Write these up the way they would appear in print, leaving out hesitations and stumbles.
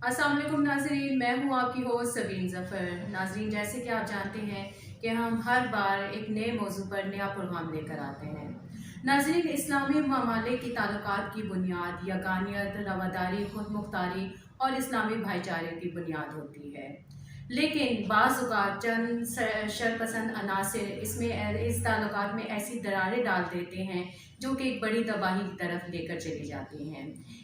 अस्सलाम वालेकुम नाज़रीन, मैं हूँ आपकी होस्ट सबीन ज़फ़र। नाज़रीन, जैसे कि आप जानते हैं कि हम हर बार एक नए मौजू पर नया प्रोग्राम लेकर आते हैं। नाज़रीन, इस्लामी ममालिक की ताल्लुकात की बुनियाद यगानियत, रवादारी, खुद मुख्तारी और इस्लामी भाईचारे की बुनियाद होती है। लेकिन बाज़ औक़ात चंद शरपसंद अनासिर इस ताल्लुकात में ऐसी दरारें डाल देते हैं जो कि एक बड़ी तबाही की तरफ लेकर चली जाती हैं।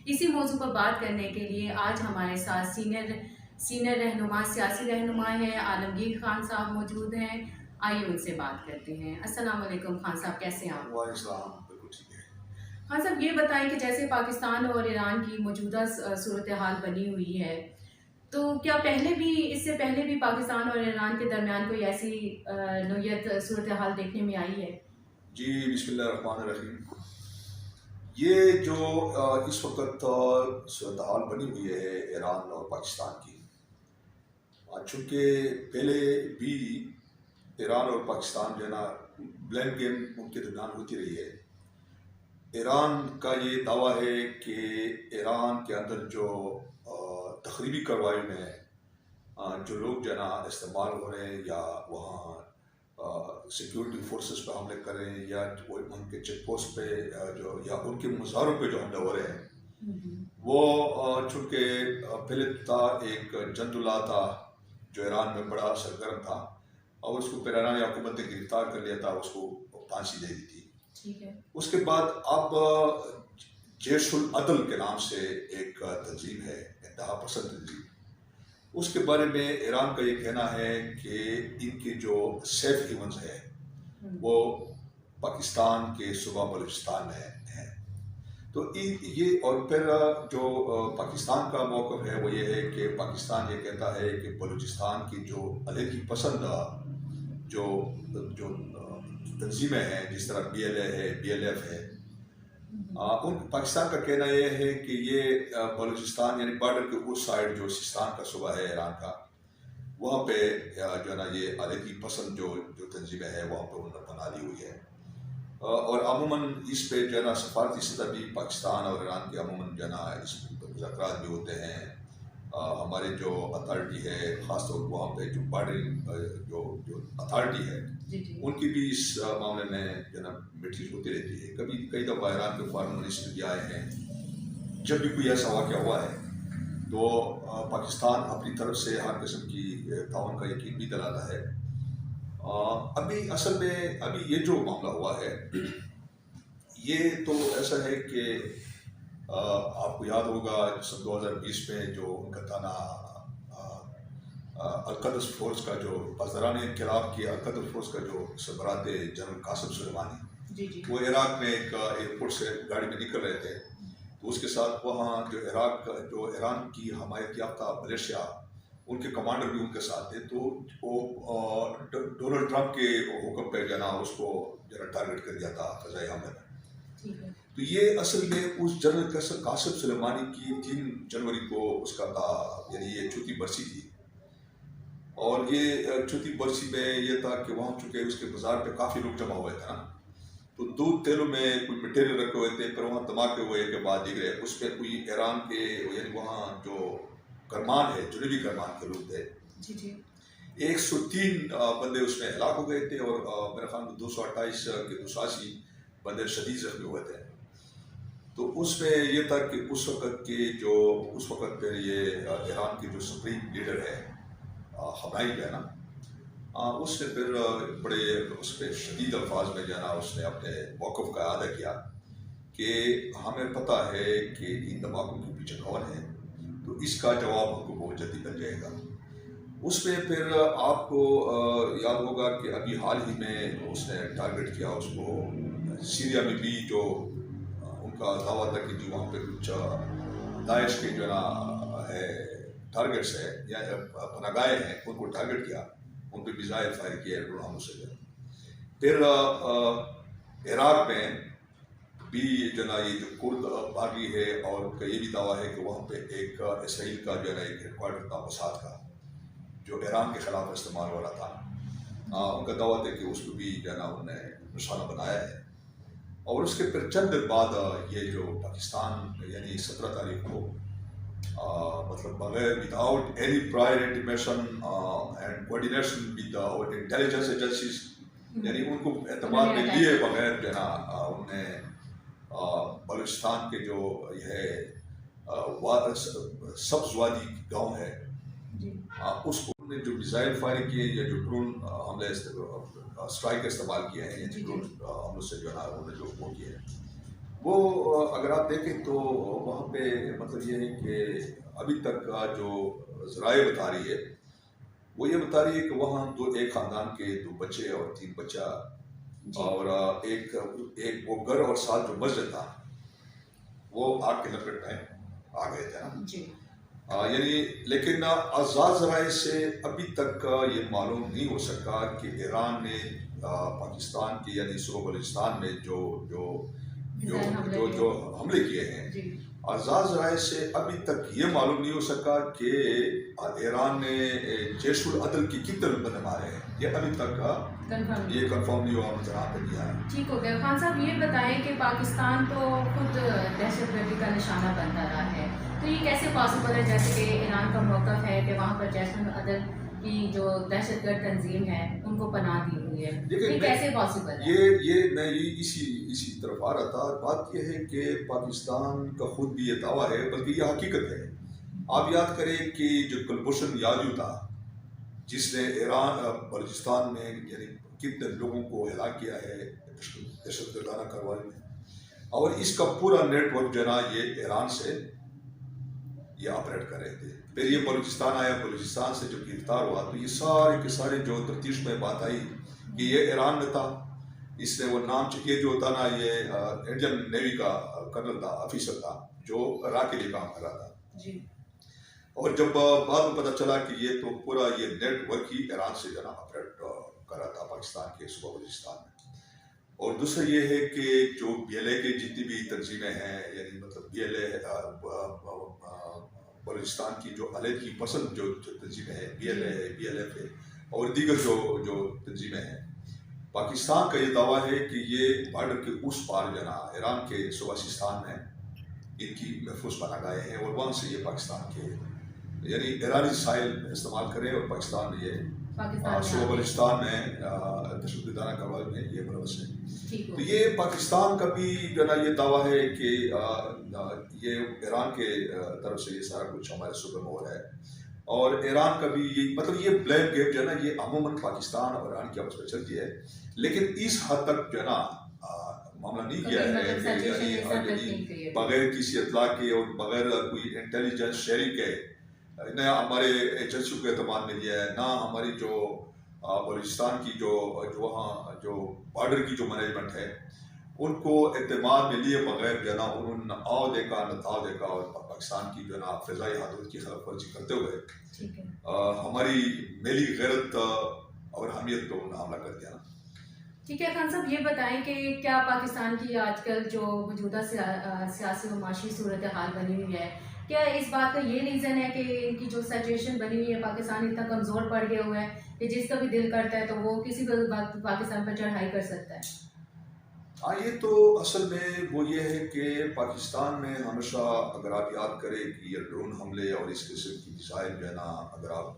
इसी मौजू पर बात करने के लिए आज हमारे साथ सीनियर रहनुमा, सियासी रहनुमा हैं, आलमगीर खान साहब मौजूद हैं। आइए उनसे बात करते हैं। अस्सलाम वालेकुम खान साहब, कैसे हैं आप? वालेकुम सलाम, बिल्कुल ठीक है। खान साहब, ये बताएं कि जैसे पाकिस्तान और ईरान की मौजूदा सूरत हाल बनी हुई है, तो क्या इससे पहले भी पाकिस्तान और ईरान के दरमियान कोई ऐसी नोयत सूरत हाल देखने में आई है? जी, बिस्मिल्लाहिर्रहमानिर्रहीम। ये जो इस वक्त सूरत हाल बनी हुई है ईरान और पाकिस्तान की, चूँकि पहले भी ईरान और पाकिस्तान जो है ना ब्लेंड गेम उनके दरमियान होती रही है। ईरान का ये दावा है कि ईरान के अंदर जो तखरीबी कार्रवाई में जो लोग जो है ना इस्तेमाल हो रहे हैं या वहाँ सिक्योरिटी फोर्सेस पे हमले कर रहे हैं या वो उनके चेक पोस्ट पे जो या उनके मुजाहरों पे जो हमले हो रहे हैं वो चूँकि पहले था एक जंदुल्ला था जो ईरान में बड़ा सरगर्म था और उसको फिर ईरानी हुकूमत ने गिरफ्तार कर लिया था, उसको फांसी दे दी थी। ठीक है। उसके बाद अब जैशुल अदल के नाम से एक तंजीम है, इंतहा पसंद तंजीम। उसके बारे में ईरान का ये कहना है कि इनके जो सेफ हेवन्स है वो पाकिस्तान के सूबा बलूचिस्तान में है। तो ये और फिर जो पाकिस्तान का मौक़िफ़ है वो ये है कि पाकिस्तान ये कहता है कि बलूचिस्तान की जो अलहदगी पसंद जो जो तंजीमें हैं, जिस तरह BLA है, BLF है, उन पाकिस्तान का कहना ये है कि ये बलूचिस्तान यानी बॉर्डर के उस साइड जो सिस्तान का सूबा है ईरान का, वहाँ पे जो है ना ये अलहदगी पसंद जो तंजीमें हैं वहाँ पे उन्होंने बना ली हुई है। और अमूमन इस पे जो है ना सफारती सतह भी पाकिस्तान और ईरान के अमूमन जो है ना इस मुज़ाकरात भी होते हैं। हमारे जो अथॉरिटी है ख़ासतौर पर वहाँ पे जो बॉर्डरिंग जो अथॉरिटी है उनकी भी इस मामले में जो है ना मीटिंग होती रहती है। कई दफ़ा ईरान के फॉरेन मिनिस्टर भी आए हैं। जब भी कोई ऐसा वाक़या हुआ है तो पाकिस्तान अपनी तरफ से हर किस्म की ताउन का यकीन भी दिलाता है। अभी असल में अभी ये जो मामला हुआ है ये तो ऐसा है कि आपको याद होगा सन 2020 में जो उनका था ना अल-क़द्स फोर्स का जो बज़रान इनक़िलाब की अल-क़द्स फोर्स का जो सरबराह थे जनरल कासिम सुलेमानी, वो इराक़ में एक एयरपोर्ट से गाड़ी में निकल रहे थे। तो उसके साथ वहाँ जो ईरान की हमायत याफ्ता मलेशिया, उनके कमांडर भी उनके साथ थे। तो वो डोनाल्ड ट्रंप के हुक्म पे जो है ना उसको जो है टारगेट कर दिया था फ़ज़ाई हमले में। तो ये असल में उस जनरल कासिम सुलेमानी की 3 जनवरी को उसका था, यानी ये चौथी बरसी थी। और ये चौथी बरसी में ये था कि वहाँ चूँकि उसके बाज़ार पे काफ़ी लोग जमा हुए थे ना, तो 2 तेलों में कोई मटेरियल रखे हुए थे, फिर वहाँ धमाके हुए के बाद दिख उस पर कोई ईरान के यानी वहाँ जो करमान है, जुनूबी करमान के लोग थे। 103 बंदे उसमें हलाक हो गए थे और मेरे ख्याल में 228 के 280 बंदे शदीद ज़ख्मी हुए थे। तो उसमें ये था कि उस वक़्त फिर ये ईरान की जो सुप्रीम लीडर है ख़मेनी जो है ना, उसने फिर बड़े उस पर शदीद अल्फाज में जो है ना उसने अपने मौक़िफ़ का अदा किया कि हमें पता है कि इन धमाकों के पीछे कौन है, तो इसका जवाब हमको बहुत जल्दी मिल जाएगा। उसमें फिर आपको याद होगा कि अभी हाल ही में उसने टारगेट किया उसको सीरिया में भी, जो उनका दावा था कि जो वहाँ पे कुछ दाइश के जो ना है टारगेट्स है या पनागाहें हैं, उनको टारगेट किया, उन पर मिसाइल फायर किया हमलों से। फिर इराक़ में भी जो ना ये जो कुर्द बागी है और उनका ये भी दावा है कि वहाँ पे एक इसराइल का जो है ना एक हेडक्वार्टर था मोसाद का, जो ईरान के ख़िलाफ़ इस्तेमाल हो रहा था। उनका दावा था कि उसको भी जो है ना उन्होंने निशाना बनाया है। और उसके फिर चंद दिन बाद ये जो पाकिस्तान यानी 17 तारीख को मतलब बगैर without any prior intimation and coordination with और इंटेलिजेंस एजेंसीज, यानी उनको एतमाद में लिए बगैर जो है ना उन्हें बलूचिस्तान के जो यह सब्ज वादी गाँव है उसको उन्होंने जो मिसाइल फायर किए या जो ड्रोन हमले स्ट्राइक इस्तेमाल किए हैं, या ड्रोन हमलों से जो है ना उन्होंने जो वो किए हैं, वो अगर आप देखें तो वहाँ पे मतलब ये है कि अभी तक का जो ज़राए बता रही है वो ये बता रही है कि वहाँ एक ख़ानदान के 2 बच्चे और 3 बच्चा और एक वो घर और साथ जो मस्जिद था वो आग के लपेट में आ गए थे ना, यानी लेकिन आज़ाद ज़राए से अभी तक ये मालूम नहीं हो सका कि ईरान ने पाकिस्तान की यानी सूबा बलूचिस्तान में जो जो जो जो जो हमले किए हैं, आज़ाद ज़राए से अभी तक ये मालूम नहीं हो सका कि ईरान ने जैशुल अदल की कितने बंदे मारे हैं, ये अभी तक ये कंफर्म नहीं हुआ मुझे यहाँ पे दिया है। ठीक हो गया। खान साहब ये बताएं कि पाकिस्तान तो खुद दहशतगर्दी का निशाना बनता रहा है, तो ये कैसे पॉसिबल है जैसे कि ईरान का मौक़िफ़ है कि वहाँ पर जैशुल अदल की जो दहशतगर्द तंजीम है उनको पनाह दी हुई है, ये कैसे पॉसिबल है? ये मैं इसी तरफ आ रहा था। बात ये है कि पाकिस्तान का खुद भी ये दावा है, बल्कि ये हकीकत है। आप याद करें कि जो कुलभूषण यादव था जिसने ईरान बलूचिस्तान में यानी कितने लोगों को हलाक किया है दहशतगर्दाना कार्रवाई में, और इसका पूरा नेटवर्क जो है ये ईरान से ये ऑपरेट कर रहे थे। फिर ये बलूचिस्तान आया, बलूचिस्तान से जब गिरफ्तार हुआ तो ये सारे के सारे जो तफ्तीश में बात आई कि ये ईरान में था, इसने वो नाम ये जो था ना ये इंडियन नेवी का कर्नल था, ऑफिसर था जो इराक के लिए काम कर रहा था जी। और जब बाद में पता चला कि ये तो पूरा ये नेटवर्क ही ईरान से जना ऑपरेट कर रहा था पाकिस्तान के सूबा बलूचिस्तान में। और दूसरा ये है कि जो BLA के जितनी भी तंजीमें हैं, यानी मतलब BLA बलूचिस्तान की जो अलहदगी पसंद जो तंजीमें हैं, BLA है, BLF है और दीगर जो तंजीमें हैं, पाकिस्तान का ये दावा है कि ये बॉर्डर के उस पार जना ईरान के सूबा सिस्तान में इनकी महफूज बनागाहें हैं और वहाँ से ये पाकिस्तान के यानी ईरानी साइल इस्तेमाल करें और पाकिस्तान में ये सूबा बलूचिस्तान में दहशतगर्दाना कार्रवाई में ये मुलव्वस है। तो ये पाकिस्तान का भी जो ना ये दावा है कि ये ईरान के तरफ से ये सारा कुछ हमारे सूबे में हो रहा है और ईरान का भी ये मतलब ये ब्लेम गेम जो है ना ये अमूमन पाकिस्तान और ईरान की आपस में चलती है, लेकिन इस हद तक जो है ना मामला नहीं किया है बगैर किसी इत्तला के और बगैर कोई इंटेलिजेंस शेयरिंग के, न हमारे एजेंसियों के एतमाद में लिया है, ना हमारी जो बलूचिस्तान की जो वहाँ जो बॉर्डर की जो मैनेजमेंट है उनको एतमाद में लिए बगैर जो है ना उन्होंने आओ देखा न ताव देखा और पाकिस्तान की जो है ना फ़िज़ाई हदूद की खिलाफ वर्जी करते हुए हमारी मेली गैरत और हमीयत पे उन्होंने हमला कर दिया ना। ठीक है खान साहब, ये बताएं कि क्या पाकिस्तान की आजकल जो मौजूदा सियासी और माशी सूरत हाल बनी हुई है, क्या इस बात का ये रीज़न है कि इनकी जो सिचुएशन बनी हुई है पाकिस्तान इतना कमज़ोर पड़ गया हुआ है कि जिसका भी दिल करता है तो वो किसी भी वक्त पाकिस्तान पर चढ़ाई कर सकता है? हाँ, ये तो असल में वो ये है कि पाकिस्तान में हमेशा अगर आप याद करें कि ये ड्रोन हमले और इस किस्म की मिसाइल जो है ना, अगर आप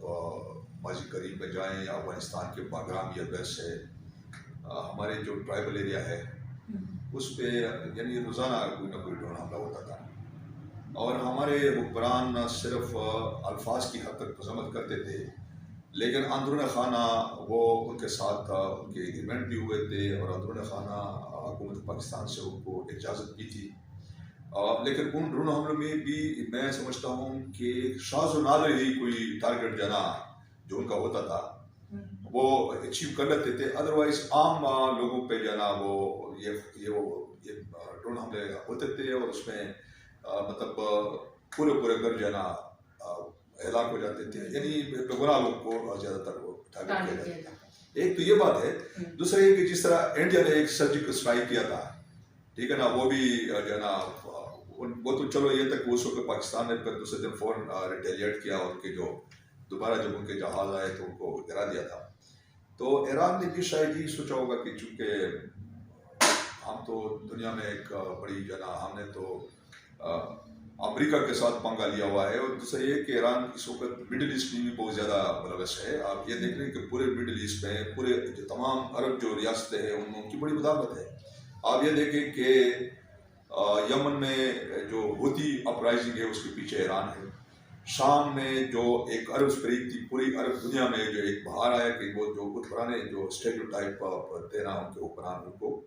माजी करीब में जाएँ या अफगानिस्तान के बागराम या वैसे हमारे जो ट्राइबल एरिया है उस पर यानी रोज़ाना कोई ना कोई ड्रोन हमला होता था और हमारे हुक्मरान न सिर्फ अल्फाज की हद तक मजम्मत करते थे, लेकिन अंदरून खाना वो उनके साथ उनके एग्रीमेंट भी हुए थे और अंदरून खाना हुकूमत पाकिस्तान से उनको इजाज़त भी थी। लेकिन उन ड्रोन हमलों में भी मैं समझता हूँ कि शाज़ व नादिर ही कोई टारगेट जना जो उनका होता था वो अचीव कर लेते थे, अदरवाइज आम लोगों पे जो ना वो ये ड्रोन हमले होते थे और उसमें मतलब पूरे घर जो ना हलाक हो जाते थे, यानी बेगुनाह लोग को ज़्यादातर वो टारगेट किया जाता था। एक तो ये बात है। दूसरा ये कि जिस तरह इंडिया ने एक सर्जिकल स्ट्राइक किया था, ठीक है ना, वो भी जो ना वो तो चलो ये तक वो सो कि पाकिस्तान ने फिर दूसरे दिन फ़ौरन रिटेलिएट किया और उनके जो दोबारा जब उनके जहाज आए तो उनको गिरा दिया था। तो ईरान ने भी शायद ही सोचा होगा कि चूँकि हम तो दुनिया में एक बड़ी जना हमने तो امریکہ کے ساتھ پنگا لیا ہوا ہے، اور دوسرا یہ کہ ایران اس وقت مڈل ایسٹ میں بھی بہت زیادہ ملوث ہے. آپ یہ دیکھ رہے ہیں کہ پورے مڈل ایسٹ میں پورے جو تمام عرب جو ریاستیں ہیں ان کی بڑی مداخلت ہے. آپ یہ دیکھیں کہ یمن میں جو ہوتی اپرائزنگ ہے اس کے پیچھے ایران ہے. شام میں جو ایک عرب اسپرنگ تھی، پوری عرب دنیا میں جو ایک بہار آیا کہ وہ جو کچھ پرانے جو اسٹیریوٹائپ دینا ان کے حکمران ان کو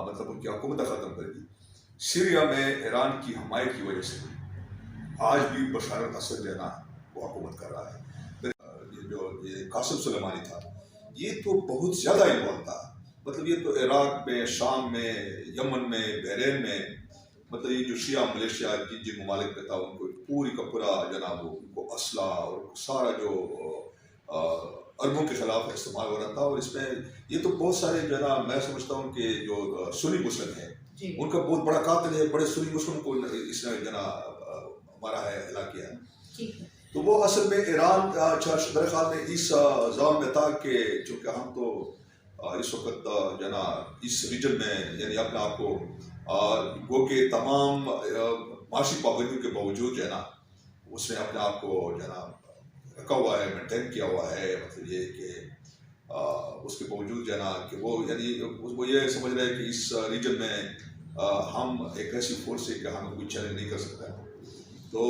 مطلب ان کی حکومت ختم کر دی. سیریا میں ایران کی حمایت کی وجہ سے آج بھی بشار الاسد جو ہے نا وہ حکومت کر رہا ہے. یہ قاسم سلیمانی تھا، یہ تو بہت زیادہ انوالو تھا. مطلب یہ تو عراق میں، شام میں، یمن میں، بحرین میں، مطلب یہ جو شیعہ ملیشیا جن ممالک میں تھا ان کو پوری کا پورا جناب ان کو اسلحہ اور سارا جو عربوں کے خلاف استعمال ہو رہا تھا. اور اس میں یہ تو بہت سارے جو ہے نا میں سمجھتا ہوں کہ جو سنی مسلم ہیں ان کا بہت بڑا قاتل ہے. بڑے سنی مسلم کو اس نے جو ہے مارا ہے، ہلاک کیا ہے. تو وہ اصل میں ایران میرے خیال میں اس زام میں تھا کہ چونکہ ہم تو اس وقت جو ہے نا اس ریجن میں یعنی اپنے آپ کو گو کہ تمام معاشی پابندیوں کے باوجود جو ہے نا اس نے اپنے آپ کو جو ہے نا رکھا ہوا ہے، مینٹین کیا ہوا ہے. مطلب یہ کہ اس کے باوجود جو ہے نا کہ وہ یعنی وہ یہ سمجھ رہے ہیں کہ اس ریجن میں ہم ایک ایسی فورس ہے کہ ہمیں کوئی چیلنج نہیں کر سکتا. تو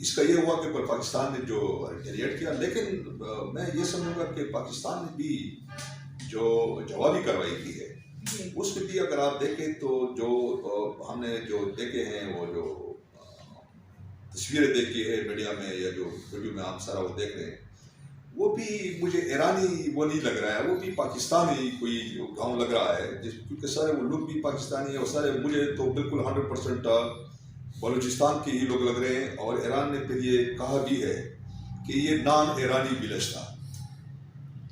اس کا یہ ہوا کہ پاکستان نے جو ریٹیلیٹ کیا، لیکن میں یہ سمجھوں گا کہ پاکستان نے بھی جو جوابی کارروائی کی ہے اس میں بھی اگر آپ دیکھیں تو جو ہم نے جو دیکھے ہیں وہ جو تصویریں دیکھی ہے میڈیا میں یا جو ویڈیو میں ہم سارا وہ دیکھ رہے ہیں وہ بھی مجھے ایرانی وہ نہیں لگ رہا ہے، وہ بھی پاکستانی کوئی گاؤں لگ رہا ہے کیونکہ سارے وہ لوگ بھی پاکستانی ہیں اور سارے مجھے تو بالکل 100% بلوچستان کے ہی لوگ لگ رہے ہیں. اور ایران نے پھر یہ کہا بھی ہے کہ یہ نان ایرانی ولیج تھا.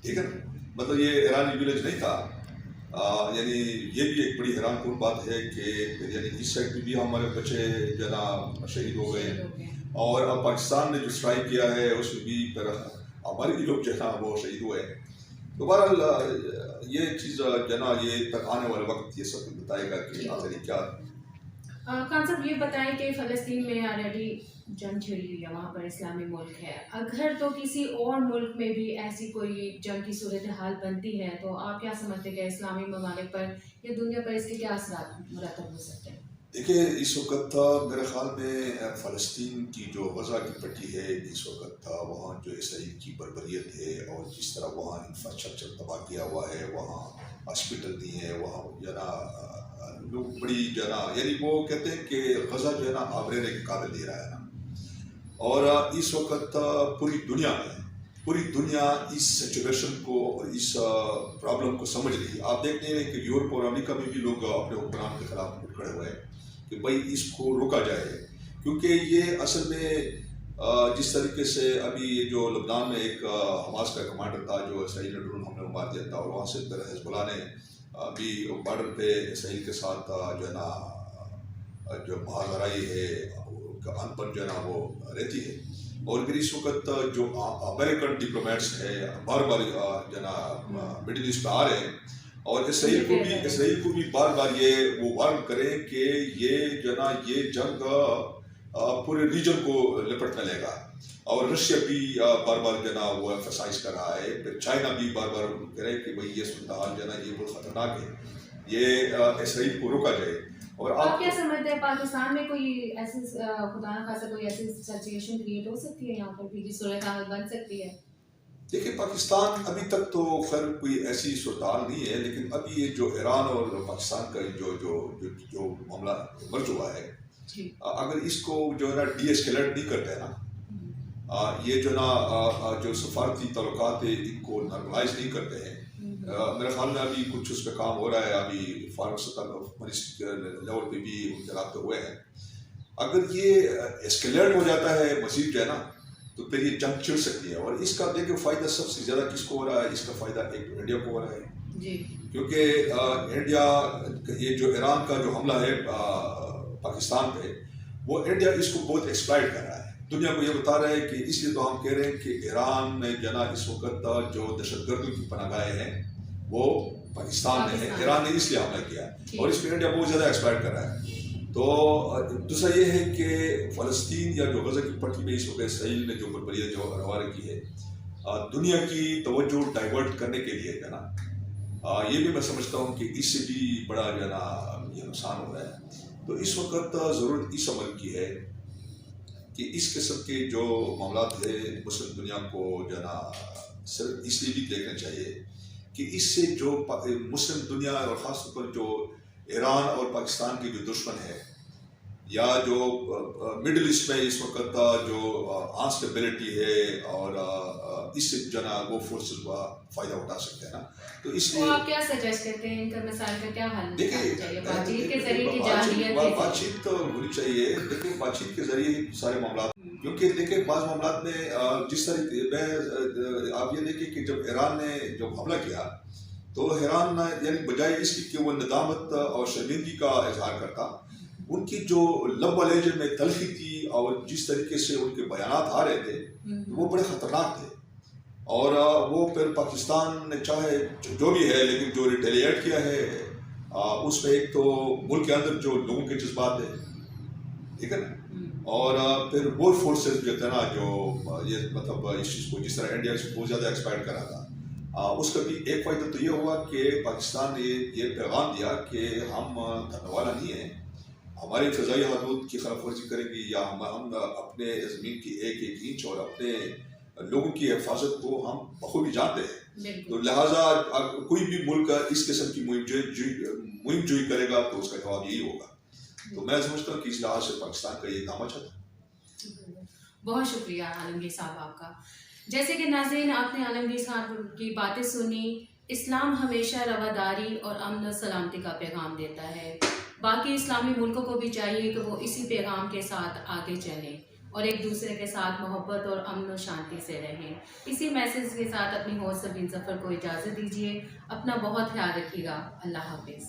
ٹھیک ہے نا، مطلب یہ ایرانی ولیج نہیں تھا. یعنی یہ بھی ایک بڑی حیران کن بات ہے کہ یعنی اس سائڈ پہ بھی ہمارے بچے جو ہے نا شہید ہو گئے ہیں، اور اب پاکستان نے جو اسٹرائک کیا ہے اس میں بھی پھر ہمارے بھی لوگ جو ہے نا وہ شہید ہوئے ہیں. تو بہرحال یہ چیز جو ہے نا یہ تک آنے والے وقت یہ سب بتائے گا کہ آخری کیا. خان صاحب یہ بتائیں کہ فلسطین میں آلریڈی جنگ چھڑی ہوئی ہے، وہاں پر اسلامی ملک ہے. اگر تو کسی اور ملک میں بھی ایسی کوئی جنگ کی صورتحال بنتی ہے تو آپ کیا سمجھتے ہیں کہ اسلامی ممالک پر یا دنیا پر اس کے کیا اثرات مرتب ہو سکتے ہیں؟ دیکھیے اس وقت میرے خیال میں فلسطین کی جو غزہ کی پٹی ہے اس وقت وہاں جو اسرائیل کی بربریت ہے اور جس طرح وہاں انفراسٹرکچر تباہ کیا ہوا ہے، وہاں ہاسپٹل نہیں ہے، وہاں جو ہے نا لوگ بڑی جو ہے نا یعنی وہ کہتے ہیں کہ غزہ جو ہے نا آبرینے کے قابل دے رہا ہے نا. اور اس وقت پوری دنیا اس سچویشن کو اور اس پرابلم کو سمجھ رہی ہے. آپ دیکھتے ہیں کہ یورپ اور امریکہ میں بھی لوگ اپنے حکمران کے خلاف اٹھ کھڑے ہوئے ہیں کہ بھائی اس کو روکا جائے، کیونکہ یہ اصل میں جس طریقے سے ابھی جو لبنان میں ایک حماس کا کمانڈر تھا جو اسرائیل نے ڈرون حملے میں مار دیا تھا، اور وہاں سے پھر حزب اللہ نے ابھی بارڈر پہ اسرائیل کے ساتھ جو ہے نا جو مہاجرائی ہے ان پر جو ہے نا وہ رہتی ہے. اور پھر اس وقت جو امریکن ڈپلومیٹس ہیں بار بار جو ہے نا مڈل ایسٹ میں آ رہے ہیں اور اسرائیل کو بھی بار بار یہ وہ وارن کریں کہ یہ جو ہے نا یہ جنگ پورے ریجن کو لپٹ لے گا. اور رشیا بھی بار بار جو ہے نا وہ ایمفسائز کر رہا ہے. پھر چائنا بھی بار بار کرے کہ بھائی یہ صورتحال جو ہے نا یہ بہت خطرناک ہے، یہ اسرائیل کو روکا جائے. اور آپ کیا سمجھتے ہیں پاکستان میں کوئی ایسی خدا نخواستہ کوئی ایسی سچویشن کریٹ ہو سکتی ہے یہاں پر بھی صورتحال بن سکتی ہے؟ دیکھیں پاکستان ابھی تک تو خیر کوئی ایسی صورتحال نہیں ہے، لیکن ابھی یہ جو ایران اور پاکستان کا جو معاملہ بڑھ چکا ہے اگر اس کو جو ہے نا ڈی ایسکیلیٹ نہیں کرتے ہیں نا، یہ جو نا جو سفارتی تعلقات ہیں ان کو نارملائز نہیں کرتے ہیں، میرے خیال میں ابھی کچھ اس پہ کام ہو رہا ہے. ابھی فارغ سطح لیول پہ بھی رابطے ہوئے ہیں. اگر یہ ایسکیلیٹ ہو جاتا ہے مزید جو ہے نا تو پھر یہ جنگ چڑھ سکتی ہے. اور اس کا دیکھیں فائدہ سب سے زیادہ کس کو ہو رہا ہے؟ اس کا فائدہ ایک انڈیا کو ہو رہا ہے کیونکہ انڈیا یہ جو ایران کا جو حملہ ہے پاکستان پہ وہ انڈیا اس کو بہت ایکسپلائٹ کر رہا ہے. دنیا کو یہ بتا رہا ہے کہ اس لیے تو ہم کہہ رہے ہیں کہ ایران میں جو ہے نا اس وقت جو دہشت گردوں کی پناہ گاہیں ہیں وہ پاکستان میں ہے. ایران نے اس لیے حملہ کیا اور اس پہ انڈیا بہت زیادہ ایکسپلائٹ کر رہا ہے. تو دوسرا یہ ہے کہ فلسطین یا جو غزہ کی پٹی میں اس وقت اسرائیل نے جو بربریت جو روا رکھی ہے دنیا کی توجہ ڈائیورٹ کرنے کے لیے ہے نا، یہ بھی میں سمجھتا ہوں کہ اس سے بھی بڑا جو ہے نا یہ نقصان ہو رہا ہے. تو اس وقت ضرورت اس عمل کی ہے کہ اس قسم کے جو معاملات ہے مسلم دنیا کو جو ہے نا صرف اس لیے بھی دیکھنا چاہیے کہ اس سے جو مسلم دنیا اور خاص طور پر جو ایران اور پاکستان کے جو دشمن ہے یا جو مڈل ایسٹ میں اس وقت جو انسٹیبلٹی ہے اور اس سے جو ہے نا وہ فورسز کا فائدہ اٹھا سکتے ہیں نا. تو اس لیے آپ کیا سجیسٹ کرتے ہیں ان کا مسائل کا کیا حل دیکھیے چاہیے؟ بات چیت کے ذریعے کی جارحیت بات چیت تو ہونی چاہیے. دیکھیے بات چیت کے ذریعے سارے معاملات، کیونکہ دیکھیں بعض معاملات میں جس طرح میں آپ یہ دیکھیں کہ جب ایران نے جب حملہ کیا تو ایران یعنی بجائے اس کی کہ وہ ندامت اور شرمندگی کا اظہار کرتا، ان کی جو لب و لہجے میں تلخی تھی اور جس طریقے سے ان کے بیانات آ رہے تھے وہ بڑے خطرناک تھے. اور وہ پھر پاکستان نے چاہے جو بھی ہے لیکن جو ریٹیلیٹ کیا ہے اس میں ایک تو ملک کے اندر جو لوگوں کے جذبات ہیں ٹھیک ہے نا، اور پھر وہ فورسز جو تھے نا جو یہ مطلب اس چیز کو جس طرح انڈیا اس کو بہت زیادہ ایکسپائر کرا تھا، اس کا بھی ایک فائدہ تو یہ ہوا کہ پاکستان نے یہ پیغام دیا کہ ہم دھرنے والا نہیں ہیں، ہماری فضائی حدود کی خلاف ورزی کریں گی یا ہم اپنے زمین کی ایک ایک انچ اور اپنے لوگوں کی حفاظت کو ہم بخوبی جانتے ہیں. تو لہٰذا کوئی بھی ملک اس قسم کی مہم جوئی کرے گا تو اس کا جواب یہی ہوگا. تو میں سمجھتا ہوں کہ اس لحاظ سے پاکستان کا یہ اقدام اچھا تھا. بہت شکریہ عالمگیر صاحب آپ کا. جیسے کہ ناظرین آپ نے عالمگیر صاحب کی باتیں سنی. اسلام ہمیشہ رواداری اور امن و سلامتی کا پیغام دیتا ہے. باقی اسلامی ملکوں کو بھی چاہیے کہ وہ اسی پیغام کے ساتھ آگے چلیں اور ایک دوسرے کے ساتھ محبت اور امن و شانتی سے رہیں. اسی میسج کے ساتھ اپنی ہوسٹ سبین ظفر کو اجازت دیجیے. اپنا بہت خیال رکھیے گا. اللہ حافظ.